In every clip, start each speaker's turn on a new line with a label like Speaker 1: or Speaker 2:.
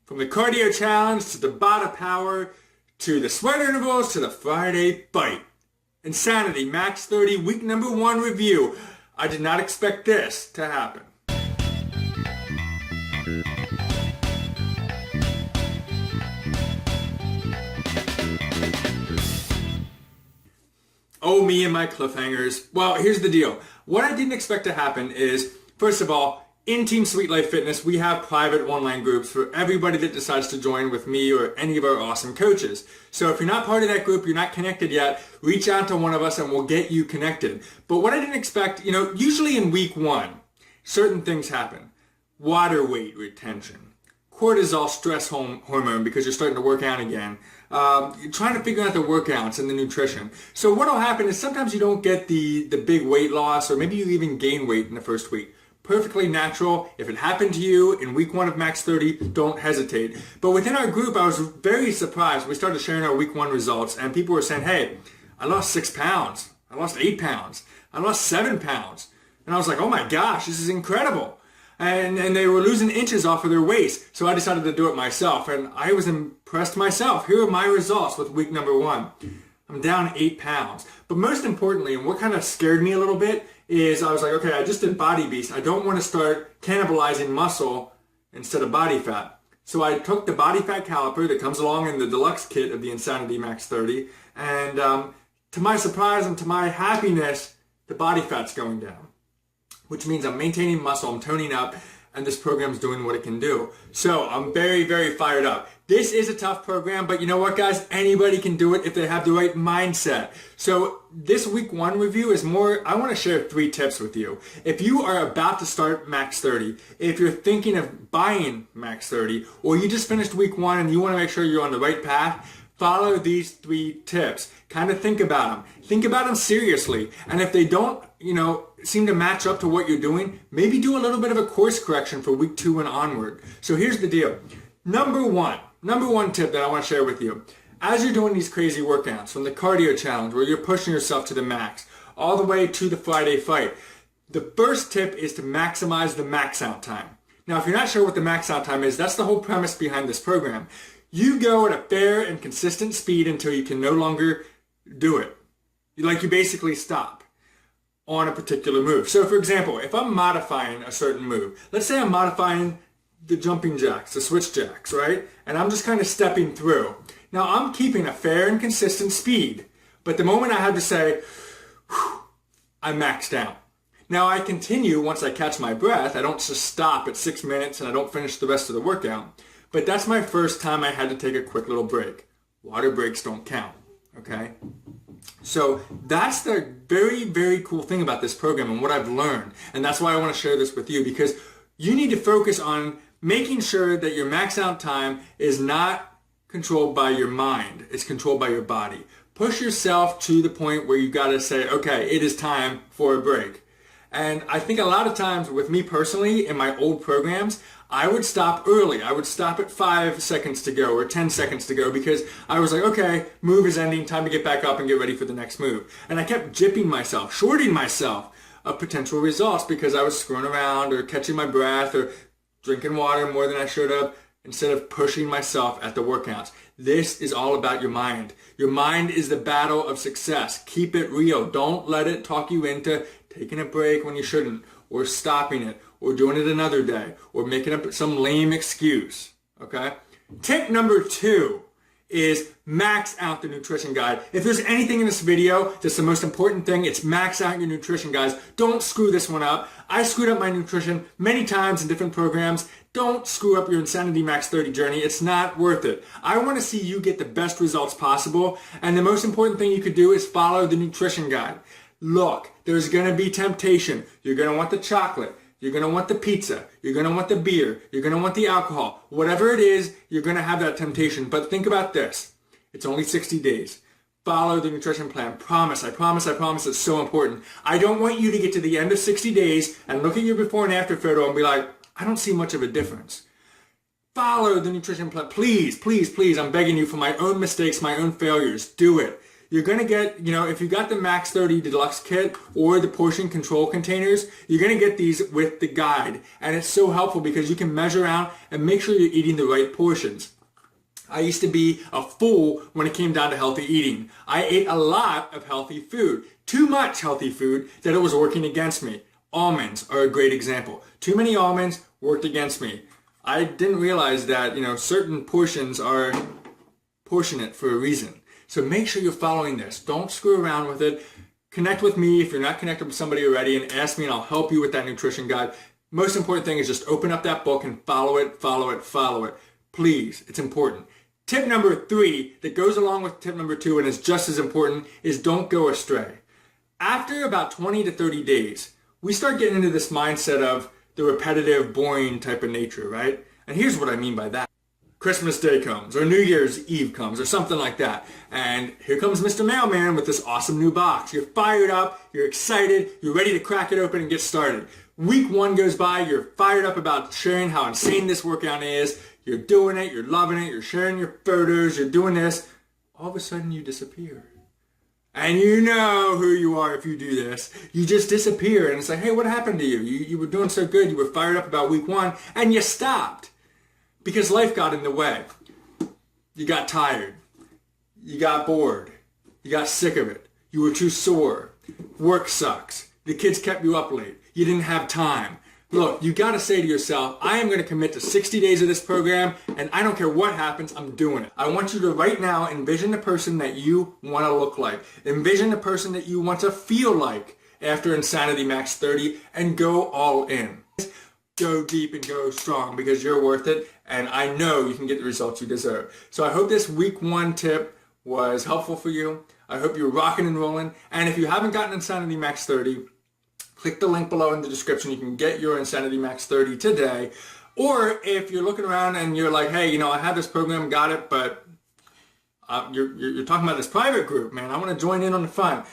Speaker 1: From the cardio challenge to the Bada power to the sweat intervals to the Friday fight. Insanity Max 30 week number 1 review. I did not expect this to happen. Oh, me and my cliffhangers. Well, here's the deal. What I didn't expect to happen is, first of all, in Team Sweet Life Fitness, we have private online groups for everybody that decides to join with me or any of our awesome coaches. So if you're not part of that group, you're not connected yet, reach out to one of us and we'll get you connected. But what I didn't expect, usually in week 1, certain things happen. Water weight retention, cortisol stress hormone because you're starting to work out again. You're trying to figure out the workouts and the nutrition. So what will happen is sometimes you don't get the big weight loss, or maybe you even gain weight in the first week. Perfectly natural. If it happened to you in week 1 of Max 30, don't hesitate. But within our group, I was very surprised. We started sharing our week 1 results and people were saying, hey, I lost 6 pounds. I lost 8 pounds. I lost 7 pounds. And I was like, oh my gosh, this is incredible. And they were losing inches off of their waist. So I decided to do it myself. And I was impressed myself. Here are my results with week number 1. I'm down 8 pounds. But most importantly, and what kind of scared me a little bit, is I was like, okay, I just did Body Beast. I don't want to start cannibalizing muscle instead of body fat. So I took the body fat caliper that comes along in the deluxe kit of the Insanity Max 30. And to my surprise and to my happiness, the body fat's going down, which means I'm maintaining muscle, I'm toning up, and this program's doing what it can do. So I'm very, very fired up. This is a tough program, but you know what, guys? Anybody can do it if they have the right mindset. So this week 1 review is more, I want to share 3 tips with you. If you are about to start Max 30, if you're thinking of buying Max 30, or you just finished week 1 and you want to make sure you're on the right path, follow these 3 tips. Kind of think about them. Think about them seriously. And if they don't, seem to match up to what you're doing, maybe do a little bit of a course correction for week 2 and onward. So here's the deal. Number one tip that I want to share with you. As you're doing these crazy workouts, from the cardio challenge where you're pushing yourself to the max, all the way to the Friday fight, the first tip is to maximize the max out time. Now, if you're not sure what the max out time is, that's the whole premise behind this program. You go at a fair and consistent speed until you can no longer do it. You basically stop on a particular move. So for example, if I'm modifying a certain move, let's say I'm modifying the jumping jacks, the switch jacks, right? And I'm just kind of stepping through. Now I'm keeping a fair and consistent speed, but the moment I have to say, I maxed out. Now I continue once I catch my breath. I don't just stop at 6 minutes and I don't finish the rest of the workout. But that's my first time I had to take a quick little break. Water breaks don't count, okay? So that's the very, very cool thing about this program and what I've learned. And that's why I want to share this with you, because you need to focus on making sure that your max out time is not controlled by your mind. It's controlled by your body. Push yourself to the point where you got to say, okay, it is time for a break. And I think a lot of times with me personally in my old programs, I would stop early. I would stop at 5 seconds to go or 10 seconds to go because I was like, okay, move is ending, time to get back up and get ready for the next move. And I kept jipping myself, shorting myself of potential results because I was screwing around or catching my breath or drinking water more than I should have instead of pushing myself at the workouts. This is all about your mind. Your mind is the battle of success. Keep it real. Don't let it talk you into taking a break when you shouldn't, or stopping it, or doing it another day, or making up some lame excuse, okay? Tip number 2 is max out the nutrition guide. If there's anything in this video that's the most important thing, it's max out your nutrition, guys. Don't screw this one up. I screwed up my nutrition many times in different programs. Don't screw up your Insanity Max 30 journey. It's not worth it. I want to see you get the best results possible, and the most important thing you could do is follow the nutrition guide. Look, there's going to be temptation. You're going to want the chocolate. You're going to want the pizza. You're going to want the beer. You're going to want the alcohol. Whatever it is, you're going to have that temptation. But think about this. It's only 60 days. Follow the nutrition plan. Promise. I promise. I promise. It's so important. I don't want you to get to the end of 60 days and look at your before and after photo and be like, I don't see much of a difference. Follow the nutrition plan. Please, please, please. I'm begging you for my own mistakes, my own failures. Do it. You're going to get, if you got the Max 30 Deluxe Kit or the portion control containers, you're going to get these with the guide. And it's so helpful because you can measure out and make sure you're eating the right portions. I used to be a fool when it came down to healthy eating. I ate a lot of healthy food, too much healthy food that it was working against me. Almonds are a great example. Too many almonds worked against me. I didn't realize that, certain portions are portionate for a reason. So make sure you're following this. Don't screw around with it. Connect with me if you're not connected with somebody already and ask me and I'll help you with that nutrition guide. Most important thing is just open up that book and follow it, follow it, follow it. Please, it's important. Tip number 3 that goes along with tip number 2 and is just as important is don't go astray. After about 20 to 30 days, we start getting into this mindset of the repetitive, boring type of nature, right? And here's what I mean by that. Christmas Day comes, or New Year's Eve comes, or something like that. And here comes Mr. Mailman with this awesome new box. You're fired up, you're excited, you're ready to crack it open and get started. Week 1 goes by, you're fired up about sharing how insane this workout is. You're doing it, you're loving it, you're sharing your photos, you're doing this. All of a sudden you disappear. And you know who you are if you do this. You just disappear and it's like, hey, what happened to you? You were doing so good, you were fired up about week 1, and you stopped. Because life got in the way. You got tired. You got bored. You got sick of it. You were too sore. Work sucks. The kids kept you up late. You didn't have time. Look, you got to say to yourself, I am going to commit to 60 days of this program, and I don't care what happens, I'm doing it. I want you to right now envision the person that you want to look like. Envision the person that you want to feel like after Insanity Max 30, and go all in. Go deep and go strong because you're worth it, and I know you can get the results you deserve. So I hope this week 1 tip was helpful for you. I hope you're rocking and rolling. And if you haven't gotten Insanity Max 30, click the link below in the description. You can get your Insanity Max 30 today. Or if you're looking around and you're like, hey, I have this program, got it, but you're talking about this private group, man. I want to join in on the fun.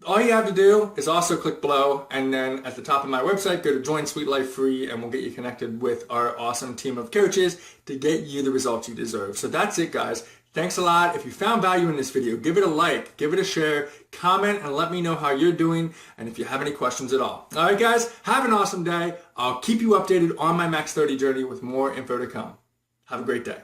Speaker 1: All you have to do is also click below, and then at the top of my website, go to Join Sweet Life Free, and we'll get you connected with our awesome team of coaches to get you the results you deserve. So that's it, guys. Thanks a lot. If you found value in this video, give it a like, give it a share, comment, and let me know how you're doing, and if you have any questions at all. All right, guys, have an awesome day. I'll keep you updated on my Max 30 journey with more info to come. Have a great day.